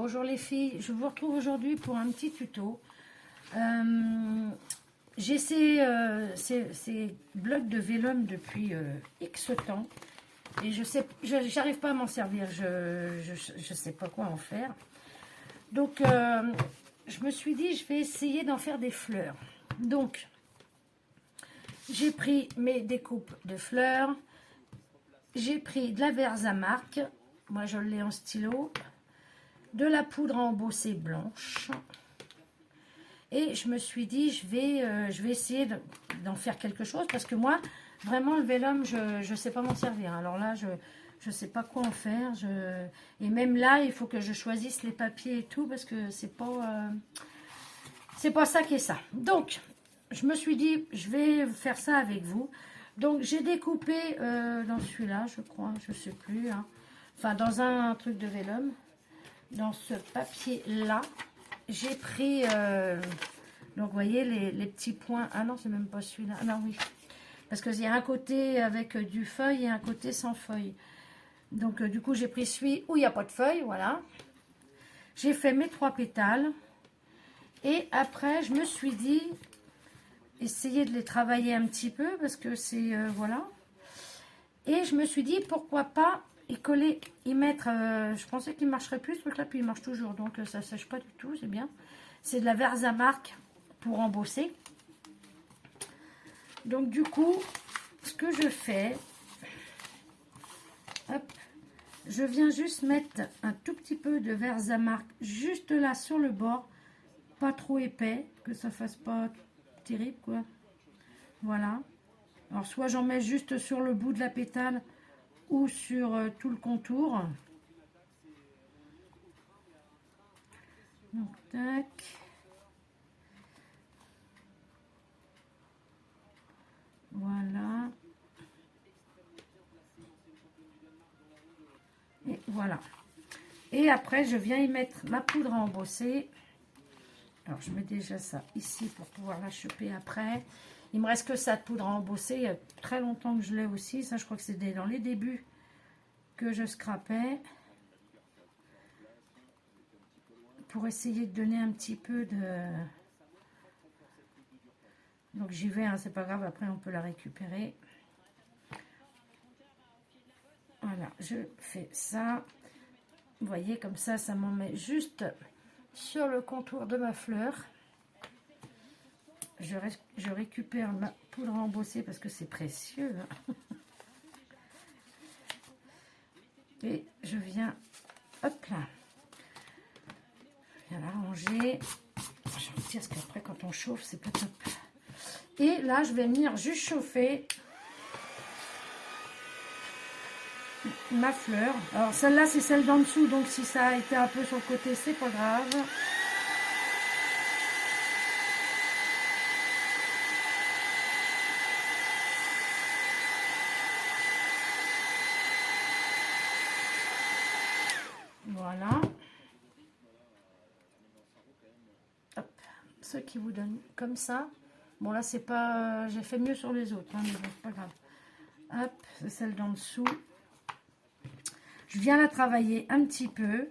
bonjour les filles, je vous retrouve aujourd'hui pour un petit tuto. J'ai ces blocs de vélum depuis X temps et j'arrive pas à m'en servir, je sais pas quoi en faire. Donc je me suis dit, je vais essayer d'en faire des fleurs. Donc j'ai pris mes découpes de fleurs, j'ai pris de la Versamark, moi je l'ai en stylo, de la poudre à embosser blanche, et je me suis dit je vais essayer d'en faire quelque chose, parce que moi vraiment le vélum je sais pas m'en servir. Alors là je sais pas quoi en faire, et même là il faut que je choisisse les papiers et tout, parce que c'est pas ça qui est ça. Donc je me suis dit je vais faire ça avec vous. Donc j'ai découpé dans celui-là, je crois, je sais plus, hein. Enfin dans un truc de vélum, dans ce papier là, j'ai pris donc vous voyez les petits points. Ah non, c'est même pas celui-là. Ah non, oui, parce qu'il y a un côté avec du feuille et un côté sans feuille. Donc du coup j'ai pris celui où il n'y a pas de feuille. Voilà, j'ai fait mes 3 pétales, et après je me suis dit essayer de les travailler un petit peu, parce que c'est voilà. Et je me suis dit pourquoi pas y coller, y mettre, je pensais qu'il marcherait plus ce truc là, puis il marche toujours, donc ça sèche pas du tout, c'est bien. C'est de la Versamark pour embosser. Donc du coup ce que je fais, hop, je viens juste mettre un tout petit peu de Versamark juste là sur le bord, pas trop épais, que ça fasse pas terrible quoi. Voilà. Alors soit j'en mets juste sur le bout de la pétale ou sur tout le contour. Donc tac. Voilà. Et voilà. Et après je viens y mettre ma poudre à embosser. Alors je mets déjà ça ici pour pouvoir la choper après. Il me reste que ça de poudre à embosser. Il y a très longtemps que je l'ai aussi. Ça je crois que c'était dans les débuts que je scrapais, pour essayer de donner un petit peu de... Donc j'y vais, hein, c'est pas grave, après on peut la récupérer. Voilà, je fais ça. Vous voyez, comme ça m'en met juste sur le contour de ma fleur. Je récupère ma poudre à embosser parce que c'est précieux, hein. Et je viens, hop là, je viens la ranger. Je retire parce qu'après quand on chauffe c'est pas top. Et là je vais venir juste chauffer ma fleur. Alors celle-là c'est celle d'en dessous, donc si ça a été un peu sur le côté c'est pas grave. Voilà. Hop. Ceux qui vous donnent comme ça. Bon là c'est pas... j'ai fait mieux sur les autres, hein, mais bon, c'est pas grave. Hop, c'est celle d'en dessous. Je viens la travailler un petit peu.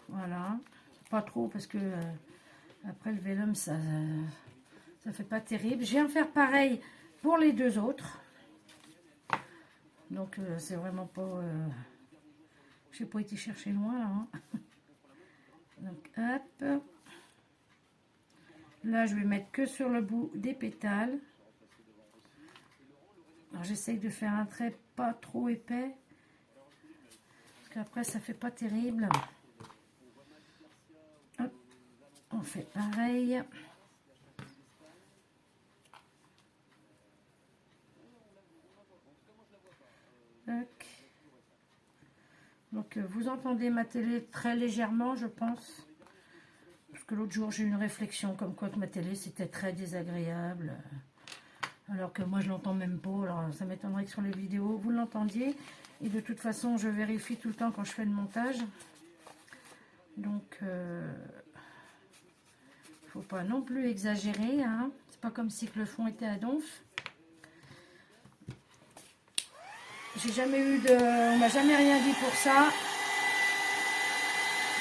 Voilà. Pas trop parce que après le vélum ça fait pas terrible. Je viens faire pareil pour les deux autres. Donc c'est vraiment pas... j'ai pas été chercher loin là, hein. Donc hop. Là je vais mettre que sur le bout des pétales. Alors j'essaye de faire un trait pas trop épais, parce qu'après ça fait pas terrible. Hop. On fait pareil. Tac. Donc vous entendez ma télé très légèrement, je pense, parce que l'autre jour j'ai eu une réflexion comme quoi que ma télé c'était très désagréable, alors que moi je l'entends même pas. Alors ça m'étonnerait que sur les vidéos vous l'entendiez, et de toute façon je vérifie tout le temps quand je fais le montage. Donc faut pas non plus exagérer, hein. C'est pas comme si que le fond était à donf. J'ai jamais eu de... on m'a jamais rien dit pour ça.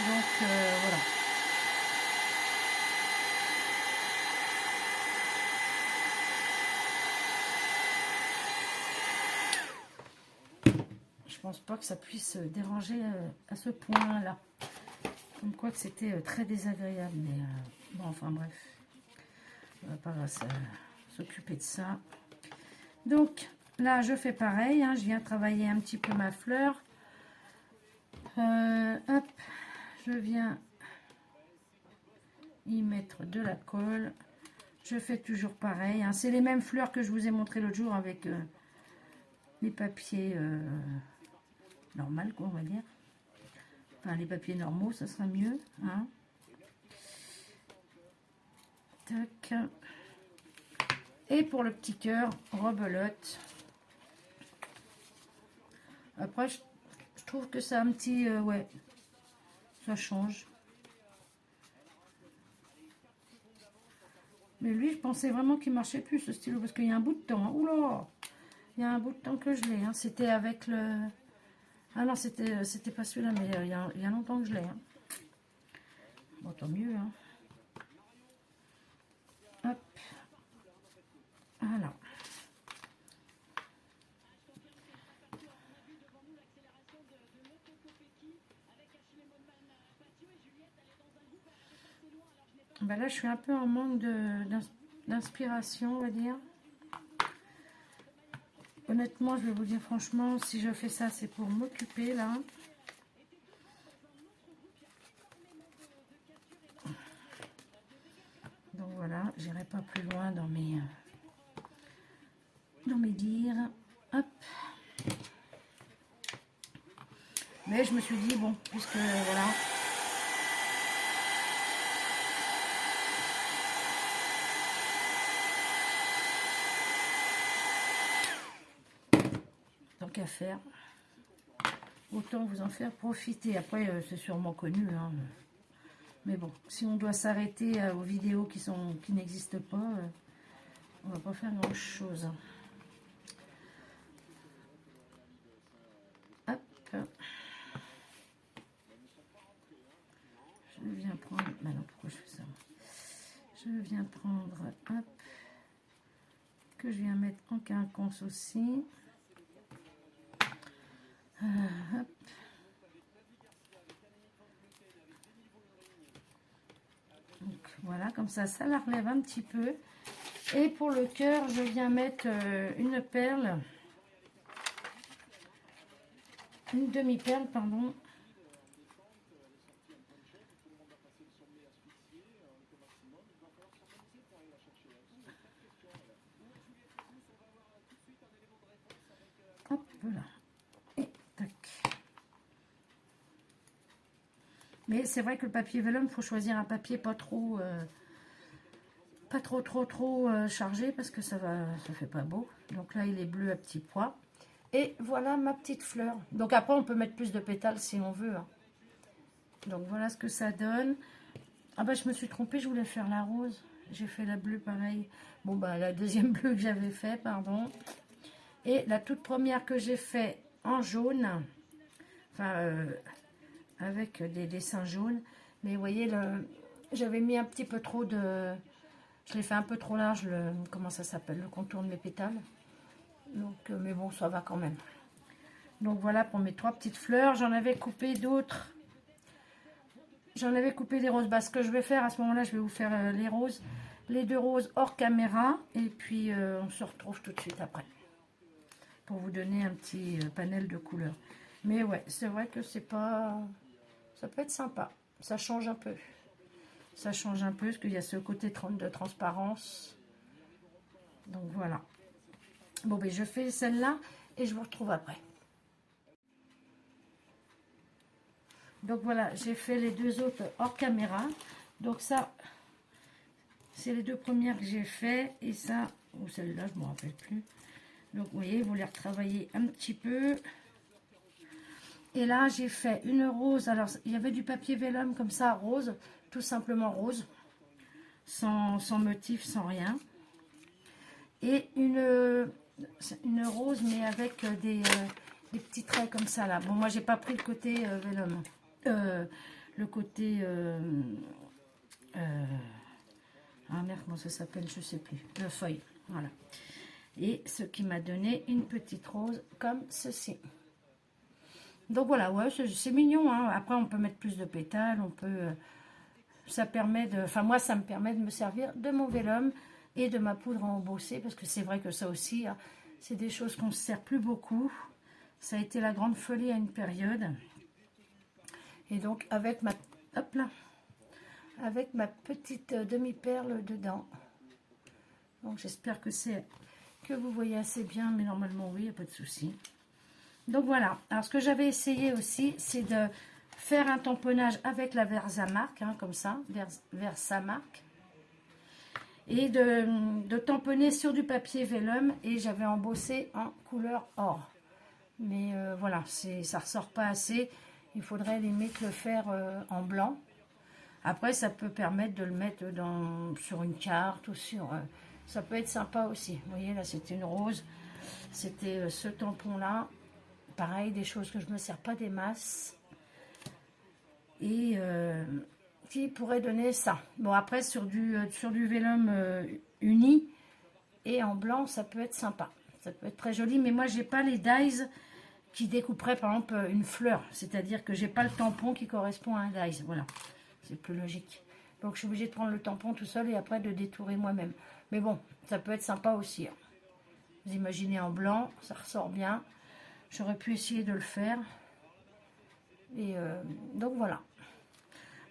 Donc voilà. Je pense pas que ça puisse déranger à ce point-là. Comme quoi que c'était très désagréable. Mais bon, enfin bref. On va pas s'occuper de ça. Donc là, je fais pareil. Hein, je viens travailler un petit peu ma fleur. Hop, je viens y mettre de la colle. Je fais toujours pareil. Hein. C'est les mêmes fleurs que je vous ai montré l'autre jour avec les papiers normaux, quoi, on va dire. Enfin, les papiers normaux, ça sera mieux. Hein. Tac. Et pour le petit cœur, rebelote. Après, je trouve que ça a un petit... ouais, ça change. Mais lui, je pensais vraiment qu'il marchait plus, ce stylo, parce qu'il y a un bout de temps. Hein. Oula! Il y a un bout de temps que je l'ai. Hein. C'était avec le... Ah non, c'était pas celui-là, mais il y a longtemps que je l'ai. Hein. Bon, tant mieux. Hein. Hop. Voilà. Ben là, je suis un peu en manque d'inspiration, on va dire. Honnêtement, je vais vous dire franchement, si je fais ça, c'est pour m'occuper, là. Donc voilà, j'irai pas plus loin dans mes dires. Hop. Mais je me suis dit, bon, puisque, voilà... qu'à faire, autant vous en faire profiter. Après c'est sûrement connu, hein. Mais bon, si on doit s'arrêter aux vidéos qui n'existent pas, on va pas faire grand chose. Hop, je viens prendre, maintenant pourquoi je fais ça, je viens prendre, hop, que je viens mettre en quinconce aussi. Hop. Donc voilà, comme ça la relève un petit peu. Et pour le cœur, je viens mettre une perle, une demi-perle, pardon. Hop, voilà. Et tac. Mais c'est vrai que le papier vélum, il faut choisir un papier pas trop chargé parce que ça fait pas beau. Donc là, il est bleu à petits pois. Et voilà ma petite fleur. Donc après, on peut mettre plus de pétales si on veut. Hein. Donc voilà ce que ça donne. Ah bah je me suis trompée, je voulais faire la rose. J'ai fait la bleue pareil. Bon bah la deuxième bleue que j'avais fait, pardon. Et la toute première que j'ai fait en jaune. Enfin, avec des dessins jaunes. Mais vous voyez, j'avais mis un petit peu trop de... Je l'ai fait un peu trop large, comment ça s'appelle, le contour de mes pétales. Donc, mais bon, ça va quand même. Donc voilà pour mes 3 petites fleurs. J'en avais coupé d'autres. J'en avais coupé des roses. Bah, ce que je vais faire à ce moment-là, je vais vous faire les roses. Les 2 roses hors caméra. Et puis, on se retrouve tout de suite après. Pour vous donner un petit panel de couleurs. Mais ouais, c'est vrai que c'est pas... Ça peut être sympa. Ça change un peu. Ça change un peu parce qu'il y a ce côté de transparence. Donc voilà. Bon, ben je fais celle-là et je vous retrouve après. Donc voilà, j'ai fait les 2 autres hors caméra. Donc ça, c'est les 2 premières que j'ai fait. Et ça, ou celle-là, je ne me rappelle plus. Donc vous voyez, vous les retravaillez un petit peu. Et là, j'ai fait une rose. Alors, il y avait du papier vélum comme ça, rose. Tout simplement rose. Sans motif, sans rien. Et une rose, mais avec des petits traits comme ça, là. Bon, moi, j'ai pas pris le côté vélum. le côté... ah merde, comment ça s'appelle, je sais plus. Le feuille, voilà. Et ce qui m'a donné une petite rose comme ceci. Donc voilà, ouais, c'est mignon, hein. Après, on peut mettre plus de pétales, on peut... ça permet de... Enfin, moi, ça me permet de me servir de mon vélum et de ma poudre à embosser, parce que c'est vrai que ça aussi, hein, c'est des choses qu'on ne se sert plus beaucoup. Ça a été la grande folie à une période. Et donc, avec ma... Hop là, avec ma petite demi-perle dedans. Donc, j'espère que vous voyez assez bien, mais normalement, oui, il n'y a pas de souci. Donc voilà, alors ce que j'avais essayé aussi, c'est de faire un tamponnage avec la Versamark, hein, comme ça, Versamark, et de tamponner sur du papier vélum, et j'avais embossé en couleur or. Mais voilà, ça ressort pas assez, il faudrait limite le faire en blanc. Après, ça peut permettre de le mettre sur une carte ou sur... ça peut être sympa aussi. Vous voyez, là, c'était une rose, c'était ce tampon-là. Pareil, des choses que je ne me sers pas des masses. Et qui pourrait donner ça. Bon, après, sur du vélum uni et en blanc, ça peut être sympa. Ça peut être très joli. Mais moi, j'ai pas les dies qui découperaient, par exemple, une fleur. C'est-à-dire que j'ai pas le tampon qui correspond à un dies. Voilà, c'est plus logique. Donc, je suis obligée de prendre le tampon tout seul et après de détourer moi-même. Mais bon, ça peut être sympa aussi. Hein. Vous imaginez en blanc, ça ressort bien. J'aurais pu essayer de le faire. Et donc voilà.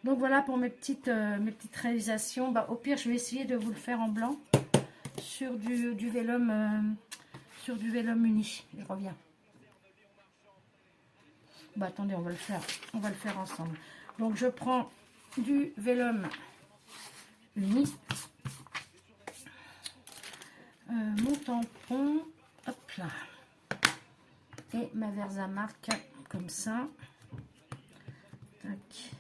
Donc voilà pour mes petites réalisations. Bah, au pire, je vais essayer de vous le faire en blanc sur du vélum uni. Je reviens. Bah attendez, on va le faire ensemble. Donc je prends du vélum uni. Mon tampon, hop là. Et ma Versamark comme ça. Tac.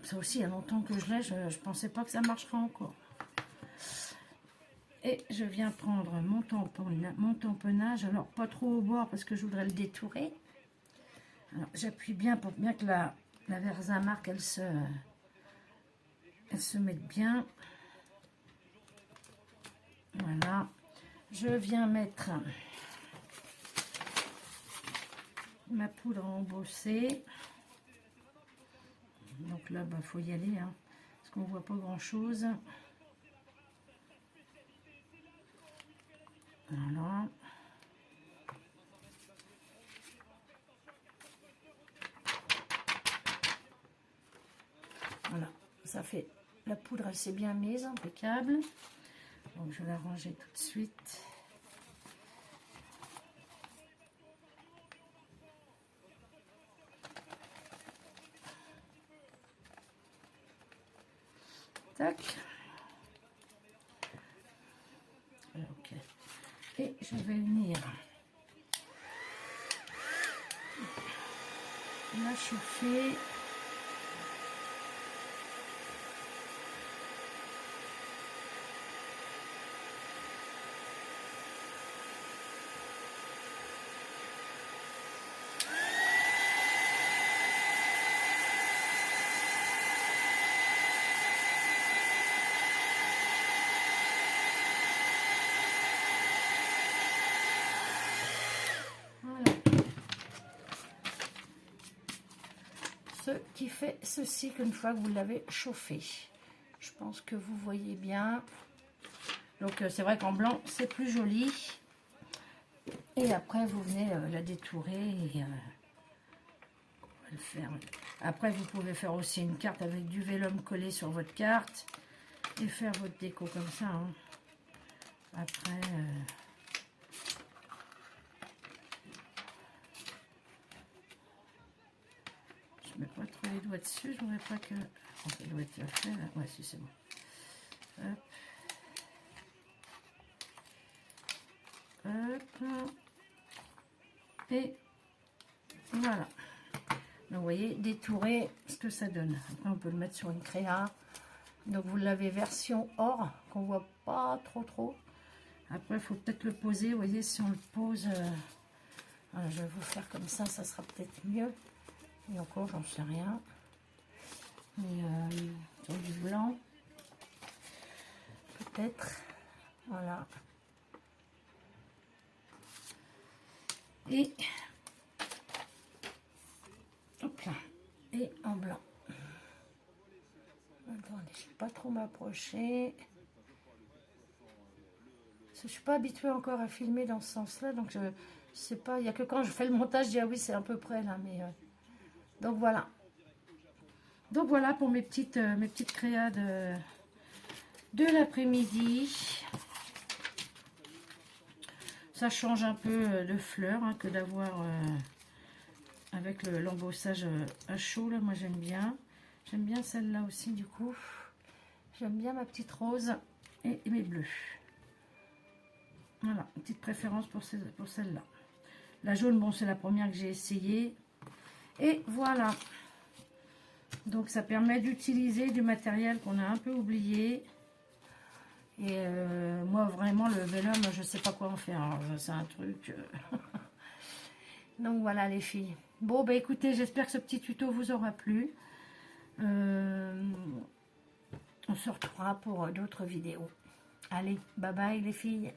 Ça aussi, il y a longtemps que je l'ai, je ne pensais pas que ça marcherait encore. Et je viens prendre mon tamponnage, alors pas trop au bord parce que je voudrais le détourer. Alors j'appuie bien pour bien que la Versamark elle se mette bien. Voilà. Je viens mettre ma poudre à embosser. Donc là, bah, faut y aller, hein, parce qu'on voit pas grand chose. Voilà. Voilà, ça fait, la poudre elle s'est bien mise, impeccable. Donc je vais la ranger tout de suite. Tac. Ok. Et je vais venir la chauffer. Ce qui fait ceci qu'une fois que vous l'avez chauffé, je pense que vous voyez bien. Donc c'est vrai qu'en blanc c'est plus joli. Et après vous venez la détourer et on va le faire. Après vous pouvez faire aussi une carte avec du vélum collé sur votre carte et faire votre déco comme ça. Hein. Après je mets pas trop les doigts dessus, je voudrais pas que... Oh, ça doit être fait là. Ouais, si c'est bon. Hop. Hop. Et voilà. Donc vous voyez, détourer ce que ça donne. Après on peut le mettre sur une créa. Donc vous l'avez version or, qu'on voit pas trop. Après il faut peut-être le poser. Vous voyez, si on le pose... voilà, je vais vous faire comme ça sera peut-être mieux. Et encore, j'en sais rien. Et sur du blanc. Peut-être. Voilà. Et hop là. Et en blanc. Attendez, je ne vais pas trop m'approcher. Je ne suis pas habituée encore à filmer dans ce sens-là, donc je sais pas. Il n'y a que quand je fais le montage, je dis ah oui, c'est à peu près là, mais donc voilà. Donc voilà pour mes petites créas de l'après-midi. Ça change un peu de fleurs hein, que d'avoir avec l'embossage à chaud. Là, moi j'aime bien. J'aime bien celle-là aussi du coup. J'aime bien ma petite rose et mes bleus. Voilà, une petite préférence pour celle-là. La jaune, bon, c'est la première que j'ai essayée. Et voilà. Donc ça permet d'utiliser du matériel qu'on a un peu oublié. Et moi vraiment le vélum, je sais pas quoi en faire. C'est un truc. Donc voilà les filles. Bon bah écoutez, j'espère que ce petit tuto vous aura plu. On se retrouvera pour d'autres vidéos. Allez, bye bye les filles.